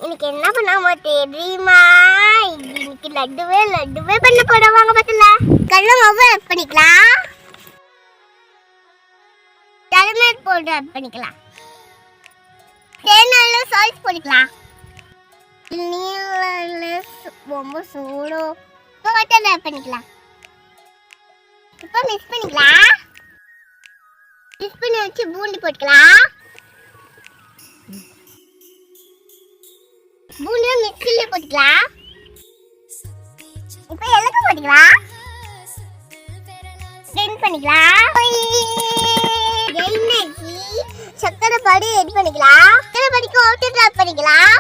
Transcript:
இன்னைக்கு என்ன பண்ணாம தெரியுமா? இன்னைக்கு லட்டுவே பண்ண போடுவாங்க பத்தல. கல்ல மாவு ஆட் பண்ணிக்கலாம். டர்மரிக் பவுடர் ஆட் பண்ணிக்கலாம். தேனால சால்ட் போட்டுக்கலாம். நீல ரொம்ப சூடோ வாட்டர் ஆட் பண்ணிக்கலாம். இப்போ மிக்ஸ் பண்ணிக்கலாம். மிக்ஸ் பண்ணி வச்சு பூண்டு போட்டுக்கலாம். பூண்டு மிக்ஸில போட்டுக்கலாம். இப்போ ஏலக்காய் போட்டுக்கலாம். கிரைண்ட் பண்ணிக்கலாம். கிரைண்ட் பண்ணி சக்கரை பொடி ஆட் பண்ணிக்கலாம். சக்கரை பொடிக்கு வாட்டர் ஆட் பண்ணிக்கலாம்.